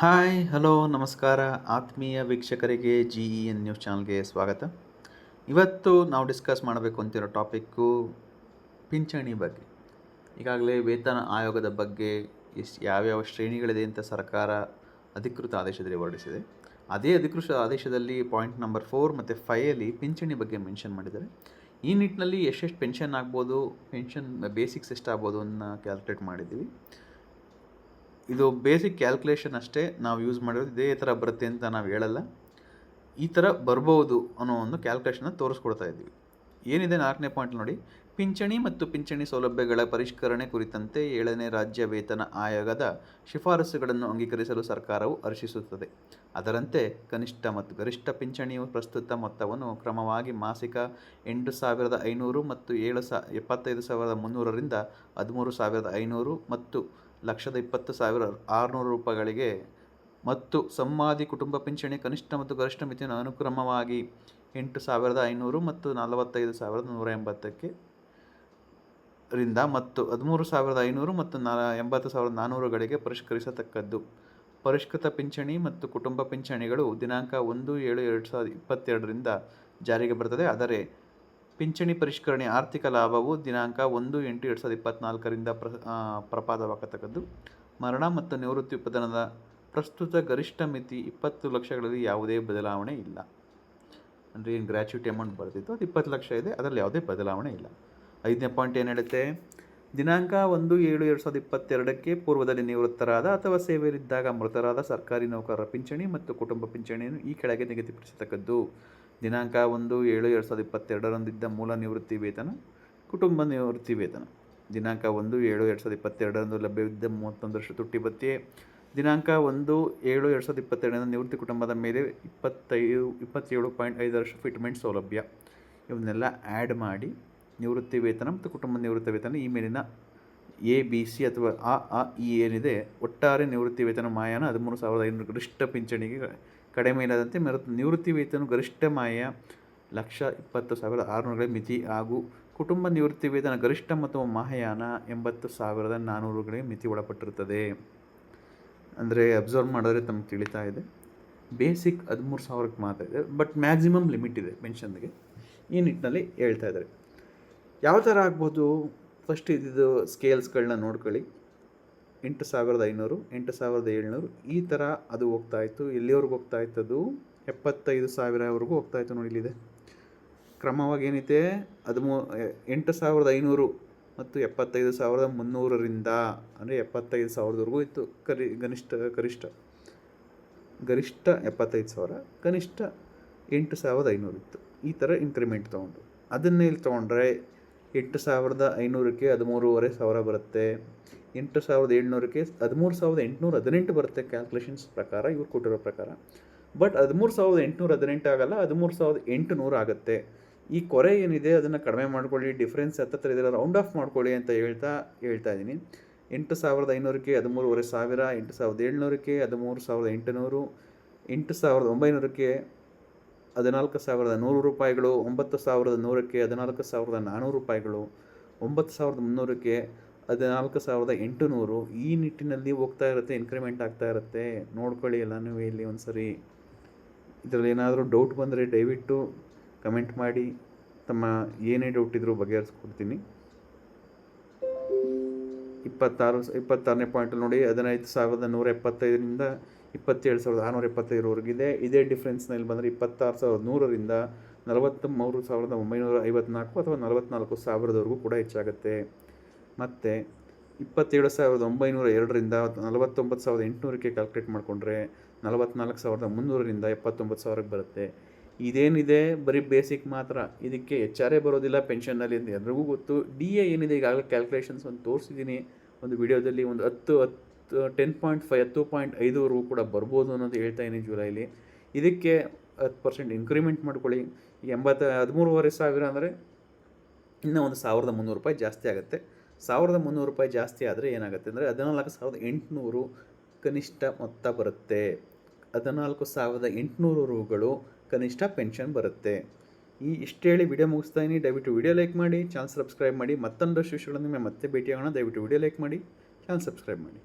Hi hello ನಮಸ್ಕಾರ ಆತ್ಮೀಯ ವೀಕ್ಷಕರಿಗೆ GEN ನ್ಯೂಸ್ ಚಾನಲ್ಗೆ ಸ್ವಾಗತ. ಇವತ್ತು ನಾವು ಡಿಸ್ಕಸ್ ಮಾಡಬೇಕು ಅಂತಿರೋ ಟಾಪಿಕ್ಕು ಪಿಂಚಣಿ ಬಗ್ಗೆ. ಈಗಾಗಲೇ ವೇತನ ಆಯೋಗದ ಬಗ್ಗೆ ಯಾವ್ಯಾವ ಶ್ರೇಣಿಗಳಿದೆ ಅಂತ ಸರ್ಕಾರ ಅಧಿಕೃತ ಆದೇಶದಲ್ಲಿ ಹೊರಡಿಸಿದೆ. ಅದೇ ಅಧಿಕೃತ ಆದೇಶದಲ್ಲಿ ಪಾಯಿಂಟ್ ನಂಬರ್ 4 ಮತ್ತು 5 ಪಿಂಚಣಿ ಬಗ್ಗೆ ಮೆನ್ಷನ್ ಮಾಡಿದ್ದಾರೆ. ಈ ನಿಟ್ಟಿನಲ್ಲಿ ಎಷ್ಟೆಷ್ಟು ಪೆನ್ಷನ್ ಆಗ್ಬೋದು, ಪೆನ್ಷನ್ ಬೇಸಿಕ್ಸ್ ಎಷ್ಟಾಗ್ಬೋದು ಅನ್ನೋ ಕ್ಯಾಲ್ಕುಲೇಟ್ ಮಾಡಿದ್ದೀವಿ. ಇದು ಬೇಸಿಕ್ ಕ್ಯಾಲ್ಕುಲೇಷನ್ ಅಷ್ಟೇ, ನಾವು ಯೂಸ್ ಮಾಡಿರೋದು ಇದೇ ಥರ ಬರುತ್ತೆ ಅಂತ ನಾವು ಹೇಳಲ್ಲ. ಈ ಥರ ಬರ್ಬೋದು ಅನ್ನೋ ಒಂದು ಕ್ಯಾಲ್ಕುಲೇಷನ್ನ ತೋರಿಸ್ಕೊಡ್ತಾ ಇದ್ದೀವಿ. ಏನಿದೆ 4ನೇ ಪಾಯಿಂಟ್ ನೋಡಿ, ಪಿಂಚಣಿ ಮತ್ತು ಪಿಂಚಣಿ ಸೌಲಭ್ಯಗಳ ಪರಿಷ್ಕರಣೆ ಕುರಿತಂತೆ 7ನೇ ರಾಜ್ಯ ವೇತನ ಆಯೋಗದ ಶಿಫಾರಸುಗಳನ್ನು ಅಂಗೀಕರಿಸಲು ಸರ್ಕಾರವು ಹರ್ಷಿಸುತ್ತದೆ. ಅದರಂತೆ ಕನಿಷ್ಠ ಮತ್ತು ಗರಿಷ್ಠ ಪಿಂಚಣಿಯು ಪ್ರಸ್ತುತ ಮೊತ್ತವನ್ನು ಕ್ರಮವಾಗಿ ಮಾಸಿಕ 8,500 ಮತ್ತು 75,300ರಿಂದ 13,500 ಮತ್ತು 1,20,600 ರೂಪಾಯಿಗಳಿಗೆ ಮತ್ತು ಸಂವಾದಿ ಕುಟುಂಬ ಪಿಂಚಣಿ ಕನಿಷ್ಠ ಮತ್ತು ಗರಿಷ್ಠ ಮಿತಿಯನ್ನು ಅನುಕ್ರಮವಾಗಿ 8,500 ಮತ್ತು 45,180 ರಿಂದ ಮತ್ತು 13,500 ಮತ್ತು 80,400ಗಳಿಗೆ ಪರಿಷ್ಕರಿಸತಕ್ಕದ್ದು. ಪರಿಷ್ಕೃತ ಪಿಂಚಣಿ ಮತ್ತು ಕುಟುಂಬ ಪಿಂಚಣಿಗಳು ದಿನಾಂಕ 1/7/2022ರಿಂದ ಜಾರಿಗೆ ಬರುತ್ತದೆ. ಆದರೆ ಪಿಂಚಣಿ ಪರಿಷ್ಕರಣೆ ಆರ್ಥಿಕ ಲಾಭವು ದಿನಾಂಕ 1/8/2024ರಿಂದ ಪ್ರಪಾತವಾಗತಕ್ಕದ್ದು. ಮರಣ ಮತ್ತು ನಿವೃತ್ತಿ ಉತ್ಪನ್ನದ ಪ್ರಸ್ತುತ ಗರಿಷ್ಠ ಮಿತಿ 20 ಲಕ್ಷಗಳಲ್ಲಿ ಯಾವುದೇ ಬದಲಾವಣೆ ಇಲ್ಲ. ಅಂದರೆ ಏನು ಗ್ರ್ಯಾಚ್ಯುಟಿ ಅಮೌಂಟ್ ಬರ್ತಿತ್ತು ಅದು 20 ಲಕ್ಷ ಇದೆ, ಅದರಲ್ಲಿ ಯಾವುದೇ ಬದಲಾವಣೆ ಇಲ್ಲ. 5ನೇ ಪಾಯಿಂಟ್ ಏನು ಹೇಳುತ್ತೆ, ದಿನಾಂಕ 1/7/2022ಕ್ಕೆ ಪೂರ್ವದಲ್ಲಿ ನಿವೃತ್ತರಾದ ಅಥವಾ ಸೇವೆಯಲ್ಲಿದ್ದಾಗ ಮೃತರಾದ ಸರ್ಕಾರಿ ನೌಕರರ ಪಿಂಚಣಿ ಮತ್ತು ಕುಟುಂಬ ಪಿಂಚಣಿಯನ್ನು ಈ ಕೆಳಗೆ ನಿಗದಿಪಡಿಸತಕ್ಕದ್ದು. ದಿನಾಂಕ 1/7/2022ರಂದಿದ್ದ ಮೂಲ ನಿವೃತ್ತಿ ವೇತನ, ಕುಟುಂಬ ನಿವೃತ್ತಿ ವೇತನ. ದಿನಾಂಕ 1/7/2022ರಂದು ಲಭ್ಯವಿದ್ದ 31 ತುಟ್ಟಿ ಭತ್ಯೆ. ದಿನಾಂಕ 1/7/2022ರಿಂದ ನಿವೃತ್ತಿ ಕುಟುಂಬದ ಮೇಲೆ 27.5 ಫಿಟ್ಮೆಂಟ್ ಸೌಲಭ್ಯ. ಇವನ್ನೆಲ್ಲ ಆ್ಯಡ್ ಮಾಡಿ ನಿವೃತ್ತಿ ವೇತನ ಮತ್ತು ಕುಟುಂಬ ನಿವೃತ್ತಿ ವೇತನ ಈ ಮೇಲಿನ ABC ಅಥವಾ ಈ ಏನಿದೆ ಒಟ್ಟಾರೆ ನಿವೃತ್ತಿ ವೇತನ ಮಾಯಾನ 13,500 ಗರಿಷ್ಠ ಪಿಂಚಣಿಗೆ ಕಡಿಮೆ ಇಲ್ಲದಂತೆ ನಿವೃತ್ತಿ ವೇತನ ಗರಿಷ್ಠ ಮಾಯ 1,20,600 ಮಿತಿ ಹಾಗೂ ಕುಟುಂಬ ನಿವೃತ್ತಿ ವೇತನ ಗರಿಷ್ಠ ಮತ್ತು ಮಹಾಯಾನ 80,400 ಮಿತಿ ಒಳಪಟ್ಟಿರುತ್ತದೆ. ಅಂದರೆ ಅಬ್ಸರ್ವ್ ಮಾಡಿದ್ರೆ ತಮಗೆ ತಿಳಿತಾ ಇದೆ, ಬೇಸಿಕ್ 13,000ಕ್ಕೆ ಮಾತ್ರ ಇದೆ, ಬಟ್ ಮ್ಯಾಕ್ಸಿಮಮ್ ಲಿಮಿಟ್ ಇದೆ ಪೆನ್ಷನ್ಗೆ. ಈ ನಿಟ್ಟಿನಲ್ಲಿ ಹೇಳ್ತಾ ಇದ್ದಾರೆ. ಯಾವ ಥರ ಆಗ್ಬೋದು, ಫಸ್ಟ್ ಇದು ಸ್ಕೇಲ್ಸ್ಗಳನ್ನ ನೋಡ್ಕೊಳ್ಳಿ. 8,500, 8,700 ಈ ಥರ ಅದು ಹೋಗ್ತಾಯಿತ್ತು. ಎಲ್ಲಿವರೆಗೂ ಹೋಗ್ತಾಯಿತ್ತು? ಅದು 75,000ವರೆಗೂ ಹೋಗ್ತಾಯಿತ್ತು ನೋಡಿ. ಇಲ್ಲಿದೆ ಕ್ರಮವಾಗಿ ಏನಿದೆ 8,500 ಮತ್ತು 75,300ರಿಂದ ಅಂದರೆ 75,000ವರೆಗೂ ಇತ್ತು. ಗರಿಷ್ಠ 75,000, ಕನಿಷ್ಠ 8,500 ಇತ್ತು. ಈ ಥರ ಇನ್ಕ್ರಿಮೆಂಟ್ ತೊಗೊಂಡು ಅದನ್ನೇ ಇಲ್ಲಿ ತೊಗೊಂಡ್ರೆ 8,500ಕ್ಕೆ 13,500 ಬರುತ್ತೆ. 8,700ಕ್ಕೆ 13,818 ಬರುತ್ತೆ ಕ್ಯಾಲ್ಕುಲೇಷನ್ಸ್ ಪ್ರಕಾರ, ಇವ್ರು ಕೊಟ್ಟಿರೋ ಪ್ರಕಾರ. ಬಟ್ 13,818 ಆಗಲ್ಲ, 13,800 ಆಗುತ್ತೆ. ಈ ಕೊರೆ ಏನಿದೆ ಅದನ್ನು ಕಡಿಮೆ ಮಾಡ್ಕೊಳ್ಳಿ, ಡಿಫ್ರೆನ್ಸ್ ಹತ್ತಿರ ಇದೆಲ್ಲ ರೌಂಡ್ ಆಫ್ ಮಾಡ್ಕೊಳ್ಳಿ ಅಂತ ಹೇಳ್ತಾ ಇದ್ದೀನಿ. 8,500ಕ್ಕೆ 13,500, 8,700ಕ್ಕೆ 13,800, 8,900ಕ್ಕೆ 14,100 ರೂಪಾಯಿಗಳು, 9,100ಕ್ಕೆ 14,400 ರೂಪಾಯಿಗಳು, 9,300ಕ್ಕೆ 14,800. ಈ ನಿಟ್ಟಿನಲ್ಲಿ ಹೋಗ್ತಾ ಇರುತ್ತೆ, ಇನ್ಕ್ರಿಮೆಂಟ್ ಆಗ್ತಾ ಇರುತ್ತೆ. ನೋಡ್ಕೊಳ್ಳಿ ಎಲ್ಲನೂ ಇಲ್ಲಿ ಒಂದು ಸರಿ. ಇದರಲ್ಲಿ ಏನಾದರೂ ಡೌಟ್ ಬಂದರೆ ದಯವಿಟ್ಟು ಕಮೆಂಟ್ ಮಾಡಿ, ತಮ್ಮ ಏನೇ ಡೌಟ್ ಇದ್ರೂ ಬಗೆಹರಿಸ್ಕೊಡ್ತೀನಿ. 26ನೇ ಪಾಯಿಂಟಲ್ಲಿ ನೋಡಿ, 15,175ರಿಂದ 27,675ವರೆಗಿದೆ. ಇದೇ ಡಿಫ್ರೆನ್ಸ್ನಲ್ಲಿ ಬಂದರೆ 26,100ರಿಂದ 43,954 ಅಥವಾ 44,000ವರೆಗೂ ಕೂಡ ಹೆಚ್ಚಾಗುತ್ತೆ. ಮತ್ತು 27,902ರಿಂದ 49,800ಕ್ಕೆ ಕ್ಯಾಲ್ಕುಲೇಟ್ ಮಾಡಿಕೊಂಡ್ರೆ 44,300ರಿಂದ 79,000ಕ್ಕೆ ಬರುತ್ತೆ. ಇದೇನಿದೆ ಬರೀ ಬೇಸಿಕ್ ಮಾತ್ರ, ಇದಕ್ಕೆ HR ಬರೋದಿಲ್ಲ ಪೆನ್ಷನ್ನಲ್ಲಿ ಅಂತ ಎಲ್ರಿಗೂ ಗೊತ್ತು. DA ಏನಿದೆ ಈಗಾಗಲೇ ಕ್ಯಾಲ್ಕುಲೇಷನ್ಸ್ ಒಂದು ತೋರಿಸಿದ್ದೀನಿ ಒಂದು ವಿಡಿಯೋದಲ್ಲಿ. ಒಂದು 10.5ವರೆಗೂ ಕೂಡ ಬರ್ಬೋದು ಅನ್ನೋದು ಹೇಳ್ತಾ ಇದ್ದೀನಿ ಜುಲೈಲಿ. ಇದಕ್ಕೆ 10% ಇನ್ಕ್ರಿಮೆಂಟ್ ಮಾಡ್ಕೊಳ್ಳಿ. ಈಗ 13,500 ಅಂದರೆ ಇನ್ನೂ ಒಂದು 1,300 ರೂಪಾಯಿ ಜಾಸ್ತಿ ಆಗುತ್ತೆ. 1,300 ರೂಪಾಯಿ ಜಾಸ್ತಿ ಆದರೆ ಏನಾಗುತ್ತೆ ಅಂದರೆ 14,800 ಕನಿಷ್ಠ ಮೊತ್ತ ಬರುತ್ತೆ. 14,800 ರೂಗಳು ಕನಿಷ್ಠ ಪೆನ್ಷನ್ ಬರುತ್ತೆ. ಇಷ್ಟು ಹೇಳಿ ವಿಡಿಯೋ ಮುಗಿಸ್ತಾ ಇದ್ದೀನಿ. ದಯವಿಟ್ಟು ವಿಡಿಯೋ ಲೈಕ್ ಮಾಡಿ, ಚಾನಲ್ ಸಬ್ಸ್ಕ್ರೈಬ್ ಮಾಡಿ. ಮತ್ತೊಂದಷ್ಟು ವಿಷಯಗಳನ್ನು ಮತ್ತೆ ಭೇಟಿಯಾಗೋಣ. ದಯವಿಟ್ಟು ವಿಡಿಯೋ ಲೈಕ್ ಮಾಡಿ, ಚಾನಲ್ ಸಬ್ಸ್ಕ್ರೈಬ್ ಮಾಡಿ.